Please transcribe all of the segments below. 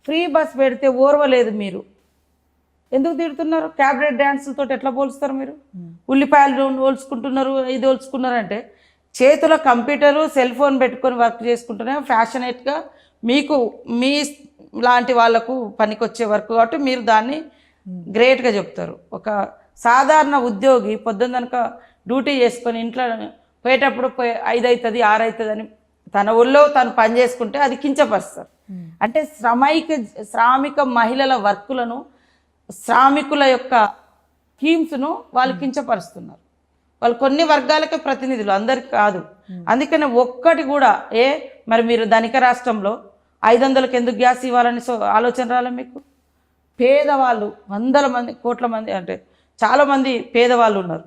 Free bus పెడితే ఓర్వలేదు మీరు. ఎందుకు తిడుతున్నారు? క్యాబరెట్ డ్యాన్సులతో ఎట్లా పోలుస్తారు మీరు? ఉల్లిపాయలు పోల్చుకుంటున్నారు, ఇది పోల్చుకున్నారంటే చేతిలో కంప్యూటరు సెల్ ఫోన్ పెట్టుకొని వర్క్ చేసుకుంటూనే ఫ్యాషనేట్గా మీకు మీ లాంటి వాళ్ళకు పనికొచ్చే వర్క్ కాబట్టి మీరు దాన్ని గ్రేట్గా చెప్తారు. ఒక సాధారణ ఉద్యోగి పొద్దున్నక డ్యూటీ చేసుకొని ఇంట్లో పోయేటప్పుడు 5 అవుతుంది 6 అవుతుంది అని తన ఊళ్ళో తను పని చేసుకుంటే అది కించపరుస్తారు. అంటే శ్రామిక మహిళల వర్కులను, శ్రామికుల యొక్క స్కీమ్స్ను వాళ్ళు కించపరుస్తున్నారు. వాళ్ళు కొన్ని వర్గాలకే ప్రతినిధులు, అందరికి కాదు. అందుకనే ఒక్కటి కూడా మరి మీరు ధనిక రాష్ట్రంలో 500కి ఎందుకు గ్యాస్ ఇవ్వాలని ఆలోచన రాలే మీకు? పేదవాళ్ళు 100 మంది, కోట్ల మంది, అంటే చాలామంది పేదవాళ్ళు ఉన్నారు.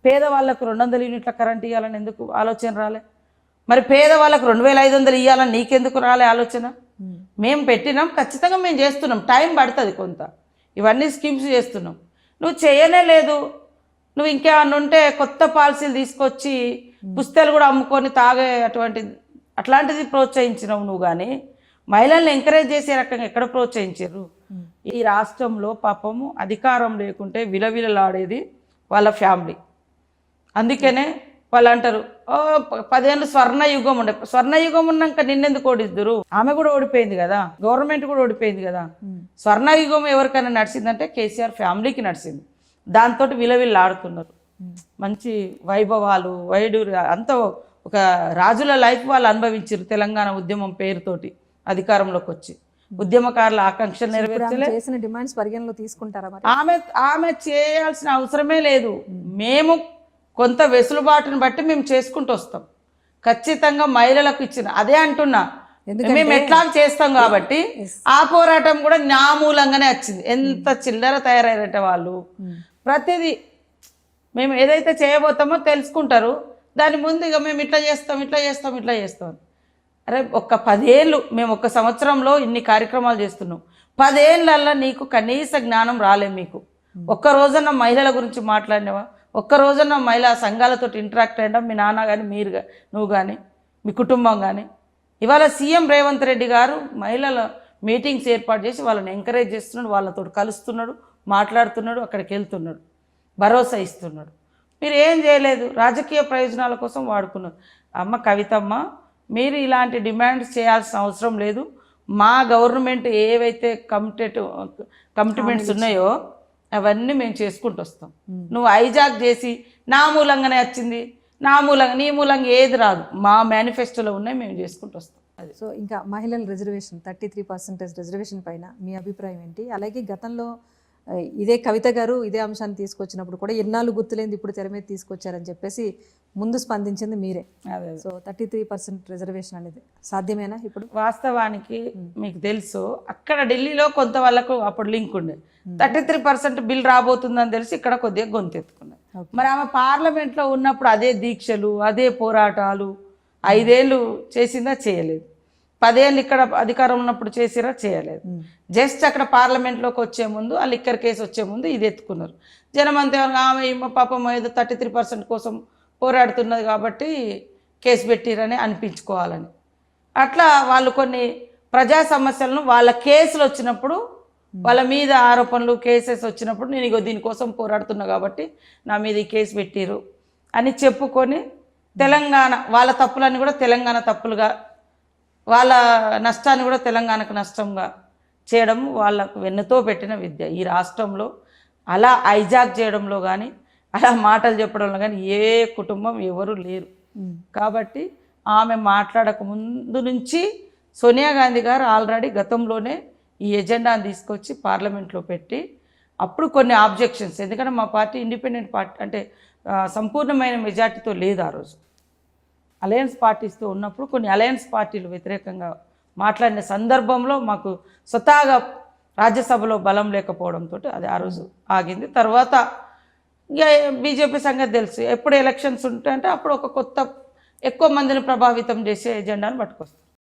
పేదవాళ్ళకు 200 యూనిట్ల కరెంట్ ఇవ్వాలని ఎందుకు ఆలోచన రాలే? మరి పేదవాళ్ళకు 2500 ఇవ్వాలని నీకెందుకు రాలే ఆలోచన? మేము పెట్టినాం, ఖచ్చితంగా మేము చేస్తున్నాం, టైం పడుతుంది కొంత, ఇవన్నీ స్కీమ్స్ చేస్తున్నాం. నువ్వు చేయనే లేదు. నువ్వు ఇంకేమన్నా ఉంటే కొత్త పాలసీలు తీసుకొచ్చి పుస్తకాలు కూడా అమ్ముకొని తాగే అట్లాంటిది ప్రోత్సహించినావు నువ్వు. కానీ మహిళల్ని ఎంకరేజ్ చేసే రకంగా ఎక్కడ ప్రోత్సహించారు? ఈ రాష్ట్రంలో పాపము అధికారం లేకుంటే విలవిలలాడేది వాళ్ళ ఫ్యామిలీ. అందుకనే వాళ్ళు అంటారు 10 ఏళ్ళు స్వర్ణయుగం ఉండే. స్వర్ణయుగం ఉన్నాక నిన్నెందుకు ఓడిద్దురు? ఆమె కూడా ఓడిపోయింది కదా, గవర్నమెంట్ కూడా ఓడిపోయింది కదా. స్వర్ణయుగం ఎవరికైనా నడిచిందంటే కేసీఆర్ ఫ్యామిలీకి నడిచింది. దాంతో విలవిల్లాడుతున్నారు. మంచి వైభవాలు, వైడూరు అంతా ఒక రాజుల లైఫ్ వాళ్ళు అనుభవించారు. తెలంగాణ ఉద్యమం పేరుతోటి అధికారంలోకి వచ్చి ఉద్యమకారుల ఆకాంక్షలు నెరవేర్చలే. డిమాండ్స్ పరిగణలో తీసుకుంటారా? ఆమె చేయాల్సిన అవసరమే లేదు. మేము కొంత వెసులుబాటును బట్టి మేము చేసుకుంటూ వస్తాం. ఖచ్చితంగా మహిళలకు ఇచ్చిన అదే అంటున్నా, మేము ఎట్లా చేస్తాం కాబట్టి ఆ పోరాటం కూడా నా మూలంగానే వచ్చింది. ఎంత చిల్లర తయారయ్యారంటే వాళ్ళు ప్రతిదీ మేము ఏదైతే చేయబోతామో తెలుసుకుంటారు. దాని ముందు ఇక మేము ఇట్లా చేస్తాం. అరే ఒక్క 10 ఏళ్ళు, మేము 1 సంవత్సరంలో ఇన్ని కార్యక్రమాలు చేస్తున్నాం. 10 ఏళ్ళల్లో నీకు కనీస జ్ఞానం రాలే. మీకు ఒక్క రోజున మహిళల గురించి మాట్లాడినవా? ఒక్క రోజున మహిళా సంఘాలతో ఇంటరాక్ట్ అయ్యడం మీ నాన్న కానీ మీరు నువ్వు కానీ మీ కుటుంబం కానీ? ఇవాళ సీఎం రేవంత్ రెడ్డి గారు మహిళల మీటింగ్స్ ఏర్పాటు చేసి వాళ్ళని ఎంకరేజ్ చేస్తున్నాడు, వాళ్ళతో కలుస్తున్నాడు, మాట్లాడుతున్నాడు, అక్కడికి వెళ్తున్నాడు, భరోసా ఇస్తున్నాడు. మీరు ఏం చేయలేదు, రాజకీయ ప్రయోజనాల కోసం వాడుకున్నారు. అమ్మ కవితమ్మ, మీరు ఇలాంటి డిమాండ్స్ చేయాల్సిన అవసరం లేదు. మా గవర్నమెంట్ ఏవైతే కమిట్మెంట్స్ ఉన్నాయో అవన్నీ మేము చేసుకుంటూ వస్తాం. నువ్వు హైజాక్ చేసి నా మూలంగానే వచ్చింది, నీ మూలంగా ఏది రాదు, మా మేనిఫెస్టోలో ఉన్నాయి, మేము చేసుకుంటూ వస్తాం. అది. సో ఇంకా మహిళల రిజర్వేషన్ 33% రిజర్వేషన్ పైన మీ అభిప్రాయం ఏంటి? అలాగే గతంలో ఇదే కవిత గారు ఇదే అంశాన్ని తీసుకొచ్చినప్పుడు కూడా ఎన్నాళ్ళు గుర్తులేంది ఇప్పుడు తెర మీద తీసుకొచ్చారని చెప్పేసి ముందు స్పందించింది మీరే. సో 33% రిజర్వేషన్ అనేది సాధ్యమేనా ఇప్పుడు? వాస్తవానికి మీకు తెలుసు, అక్కడ ఢిల్లీలో కొంత వాళ్ళకు అప్పుడు లింక్ ఉండే 33% బిల్ రాబోతుందని తెలిసి ఇక్కడ కొద్దిగా గొంతెత్తుకున్నారు. మరి ఆమె పార్లమెంట్లో ఉన్నప్పుడు అదే దీక్షలు, అదే పోరాటాలు 5 ఏళ్ళు చేసిందా? చేయలేదు. 10 ఏళ్ళు ఇక్కడ అధికారం ఉన్నప్పుడు చేసిరా? చేయలేదు. జస్ట్ అక్కడ పార్లమెంట్లోకి వచ్చే ముందు, ఆ లిక్కర్ కేసు వచ్చే ముందు ఇది ఎత్తుకున్నారు. జనం అంతే, ఆమె పాపం ఏదో 33% కోసం పోరాడుతున్నది కాబట్టి కేసు పెట్టిరని అనిపించుకోవాలని. అట్లా వాళ్ళు కొన్ని ప్రజా సమస్యలను వాళ్ళ కేసులు వచ్చినప్పుడు, వాళ్ళ మీద ఆరోపణలు కేసెస్ వచ్చినప్పుడు నేను ఇగో దీనికోసం పోరాడుతున్నా కాబట్టి నా మీద ఈ కేసు పెట్టిరు అని చెప్పుకొని తెలంగాణ వాళ్ళ తప్పులన్నీ కూడా తెలంగాణ తప్పులుగా, వాళ్ళ నష్టాన్ని కూడా తెలంగాణకు నష్టంగా చేయడం వాళ్ళకు వెన్నుతో పెట్టిన విద్య. ఈ రాష్ట్రంలో అలా హైజాక్ చేయడంలో కానీ, అలా మాటలు చెప్పడంలో కానీ ఏ కుటుంబం ఎవరు లేరు. కాబట్టి ఆమె మాట్లాడక ముందు నుంచి సోనియా గాంధీ గారు ఆల్రెడీ గతంలోనే ఈ ఎజెండాను తీసుకొచ్చి పార్లమెంట్లో పెట్టి, అప్పుడు కొన్ని ఆబ్జెక్షన్స్, ఎందుకంటే మా పార్టీ ఇండిపెండెంట్ పార్టీ అంటే సంపూర్ణమైన మెజార్టీతో లేదు ఆ రోజు, అలయన్స్ పార్టీస్తో ఉన్నప్పుడు కొన్ని అలయన్స్ పార్టీలు వ్యతిరేకంగా మాట్లాడిన సందర్భంలో మాకు స్వతహాగా రాజ్యసభలో బలం లేకపోవడంతో అది ఆ రోజు ఆగింది. తర్వాత ఇక బీజేపీ సంగతి తెలుసు, ఎప్పుడు ఎలక్షన్స్ ఉంటాయంటే అప్పుడు ఒక ఎక్కువ మందిని ప్రభావితం చేసే ఎజెండాను పట్టుకొస్తుంది.